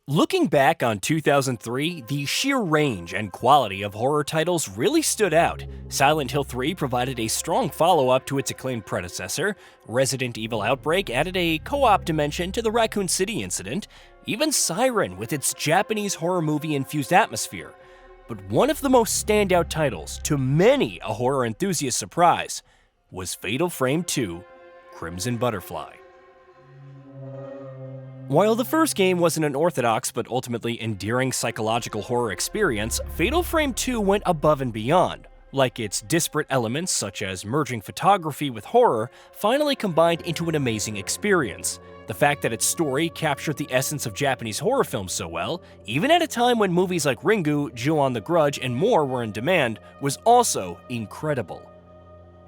Looking back on 2003, the sheer range and quality of horror titles really stood out. Silent Hill 3 provided a strong follow-up to its acclaimed predecessor, Resident Evil Outbreak added a co-op dimension to the Raccoon City incident, even Siren with its Japanese horror movie-infused atmosphere. But one of the most standout titles, to many a horror enthusiast's surprise, was Fatal Frame 2: Crimson Butterfly. While the first game was an unorthodox but ultimately endearing psychological horror experience, Fatal Frame 2 went above and beyond. Like its disparate elements, such as merging photography with horror, finally combined into an amazing experience. The fact that its story captured the essence of Japanese horror films so well, even at a time when movies like Ringu, Ju-on the Grudge, and more were in demand, was also incredible.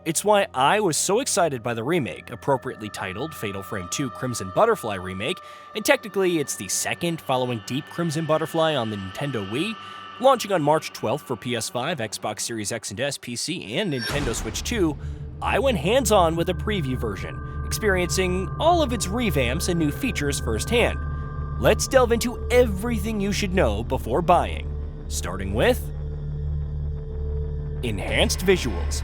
It's why I was so excited by the remake, appropriately titled Fatal Frame 2 Crimson Butterfly Remake, and technically it's the second following Deep Crimson Butterfly on the Nintendo Wii, launching on March 12th for PS5, Xbox Series X and S, PC, and Nintendo Switch 2. I went hands-on with a preview version, experiencing all of its revamps and new features firsthand. Let's delve into everything you should know before buying, starting with enhanced visuals.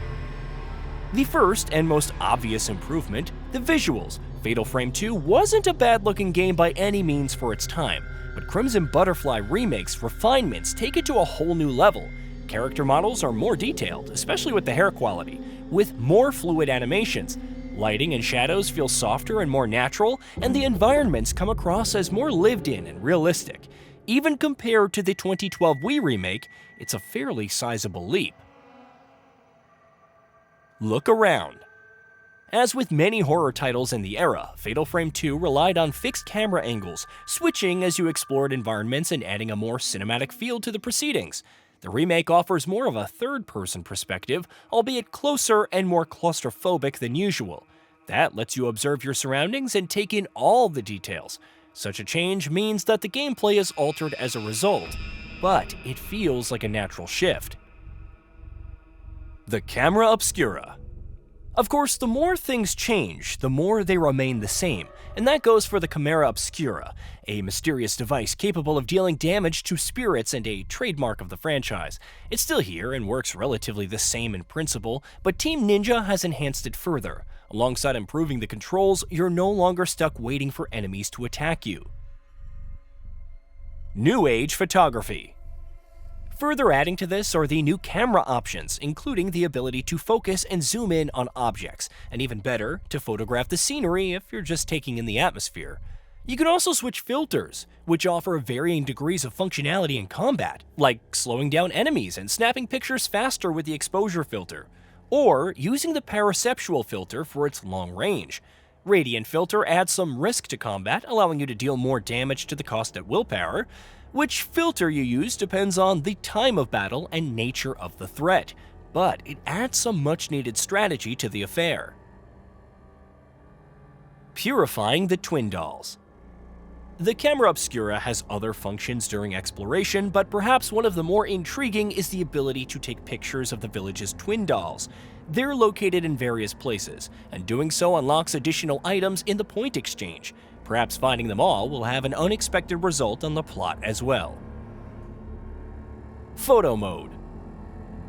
The first and most obvious improvement, the visuals. Fatal Frame 2 wasn't a bad-looking game by any means for its time, but Crimson Butterfly Remake's refinements take it to a whole new level. Character models are more detailed, especially with the hair quality, with more fluid animations. Lighting and shadows feel softer and more natural, and the environments come across as more lived-in and realistic. Even compared to the 2012 Wii remake, it's a fairly sizable leap. Look around. As with many horror titles in the era, Fatal Frame 2 relied on fixed camera angles, switching as you explored environments and adding a more cinematic feel to the proceedings. The remake offers more of a third-person perspective, albeit closer and more claustrophobic than usual. That lets you observe your surroundings and take in all the details. Such a change means that the gameplay is altered as a result, but it feels like a natural shift. The camera obscura. Of course, the more things change, the more they remain the same, and that goes for the camera obscura, a mysterious device capable of dealing damage to spirits and a trademark of the franchise. It's still here and works relatively the same in principle, but Team Ninja has enhanced it further. Alongside improving the controls, you're no longer stuck waiting for enemies to attack you. New Age photography. Further adding to this are the new camera options, including the ability to focus and zoom in on objects, and even better, to photograph the scenery if you're just taking in the atmosphere. You can also switch filters, which offer varying degrees of functionality in combat, like slowing down enemies and snapping pictures faster with the exposure filter, or using the paraceptual filter for its long range. Radiant filter adds some risk to combat, allowing you to deal more damage to the cost at willpower. Which filter you use depends on the time of battle and nature of the threat, but it adds some much-needed strategy to the affair. Purifying the twin dolls. The camera obscura has other functions during exploration, but perhaps one of the more intriguing is the ability to take pictures of the village's twin dolls. They're located in various places, and doing so unlocks additional items in the point exchange. Perhaps finding them all will have an unexpected result on the plot as well. Photo mode.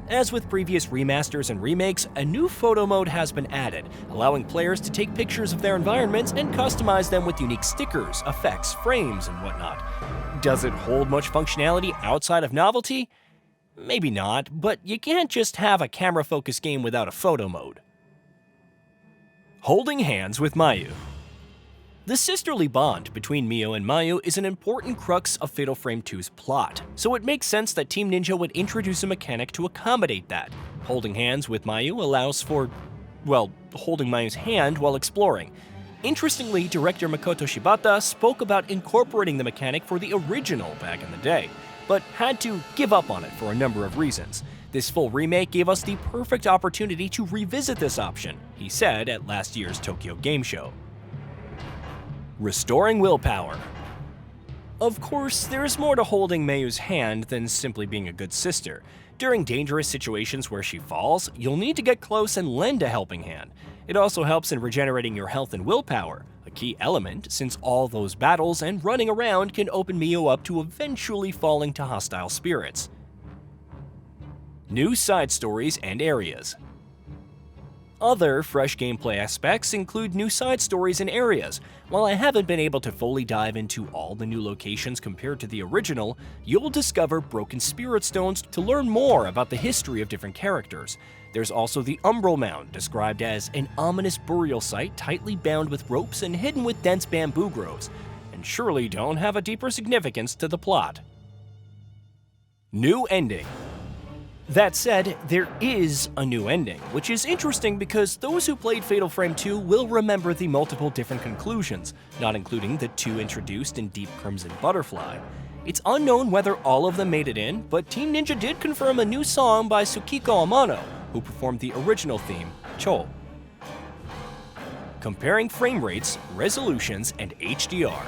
As with previous remasters and remakes, a new photo mode has been added, allowing players to take pictures of their environments and customize them with unique stickers, effects, frames, and whatnot. Does it hold much functionality outside of novelty? Maybe not, but you can't just have a camera-focused game without a photo mode. Holding hands with Mayu. The sisterly bond between Mio and Mayu is an important crux of Fatal Frame 2's plot, so it makes sense that Team Ninja would introduce a mechanic to accommodate that. Holding hands with Mayu allows for, well, holding Mayu's hand while exploring. Interestingly, director Makoto Shibata spoke about incorporating the mechanic for the original back in the day, but had to give up on it for a number of reasons. This full remake gave us the perfect opportunity to revisit this option, he said at last year's Tokyo Game Show. Restoring willpower. Of course, there's more to holding Mayu's hand than simply being a good sister. During dangerous situations where she falls, you'll need to get close and lend a helping hand. It also helps in regenerating your health and willpower, a key element since all those battles and running around can open Miyu up to eventually falling to hostile spirits. New side stories and areas. Other fresh gameplay aspects include new side stories and areas. While I haven't been able to fully dive into all the new locations compared to the original, you'll discover broken spirit stones to learn more about the history of different characters. There's also the Umbral Mound, described as an ominous burial site tightly bound with ropes and hidden with dense bamboo groves, and surely don't have a deeper significance to the plot. New ending. That said, there is a new ending, which is interesting because those who played Fatal Frame 2 will remember the multiple different conclusions, not including the two introduced in Deep Crimson Butterfly. It's unknown whether all of them made it in, but Team Ninja did confirm a new song by Tsukiko Amano, who performed the original theme, Cho. Comparing frame rates, resolutions, and HDR.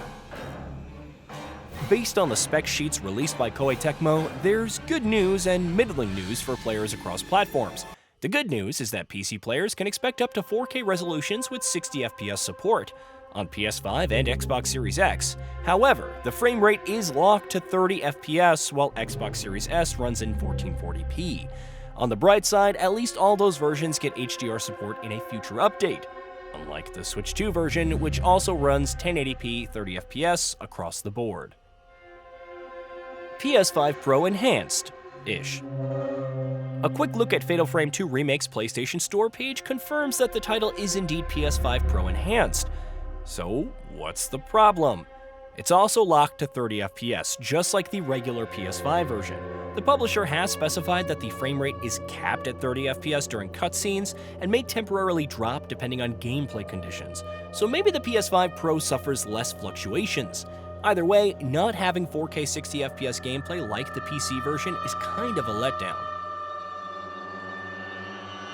Based on the spec sheets released by Koei Tecmo, there's good news and middling news for players across platforms. The good news is that PC players can expect up to 4K resolutions with 60 FPS support on PS5 and Xbox Series X. However, the frame rate is locked to 30 FPS while Xbox Series S runs in 1440p. On the bright side, at least all those versions get HDR support in a future update, unlike the Switch 2 version, which also runs 1080p 30 FPS across the board. PS5 Pro Enhanced-ish. A quick look at Fatal Frame 2 Remake's PlayStation Store page confirms that the title is indeed PS5 Pro Enhanced. So, what's the problem? It's also locked to 30 FPS, just like the regular PS5 version. The publisher has specified that the frame rate is capped at 30 FPS during cutscenes and may temporarily drop depending on gameplay conditions, so maybe the PS5 Pro suffers less fluctuations. Either way, not having 4K 60 FPS gameplay like the PC version is kind of a letdown.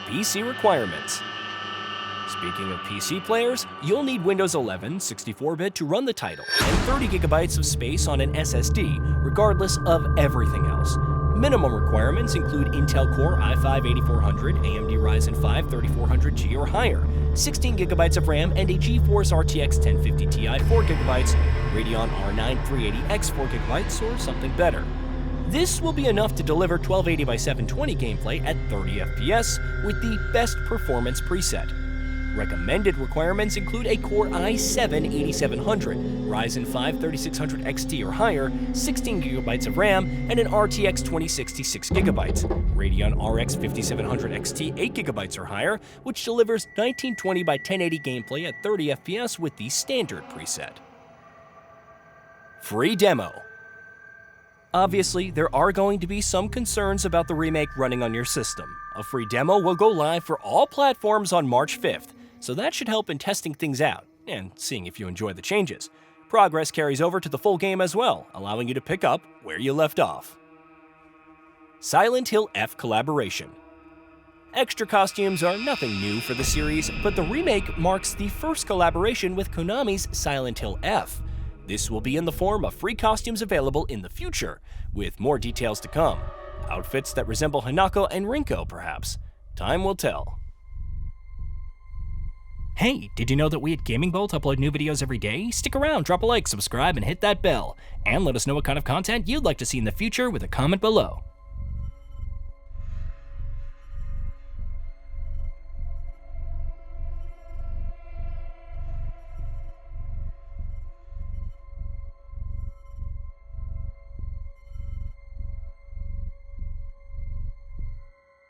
PC requirements. Speaking of PC players, you'll need Windows 11 64-bit to run the title, and 30GB of space on an SSD, regardless of everything else. Minimum requirements include Intel Core i5-8400, AMD Ryzen 5 3400G or higher, 16GB of RAM, and a GeForce RTX 1050 Ti 4GB, Radeon R9 380X 4GB, or something better. This will be enough to deliver 1280x720 gameplay at 30 FPS with the best performance preset. Recommended requirements include a Core i7-8700, Ryzen 5 3600 XT or higher, 16GB of RAM, and an RTX 2060 6GB, Radeon RX 5700 XT 8GB or higher, which delivers 1920x1080 gameplay at 30 FPS with the standard preset. Free demo. Obviously, there are going to be some concerns about the remake running on your system. A free demo will go live for all platforms on March 5th, so that should help in testing things out and seeing if you enjoy the changes. Progress carries over to the full game as well, allowing you to pick up where you left off. Silent Hill F collaboration. Extra costumes are nothing new for the series, but the remake marks the first collaboration with Konami's Silent Hill F. This will be in the form of free costumes available in the future, with more details to come. Outfits that resemble Hanako and Ringu, perhaps. Time will tell. Hey, did you know that we at GamingBolt upload new videos every day? Stick around, drop a like, subscribe, and hit that bell. And let us know what kind of content you'd like to see in the future with a comment below.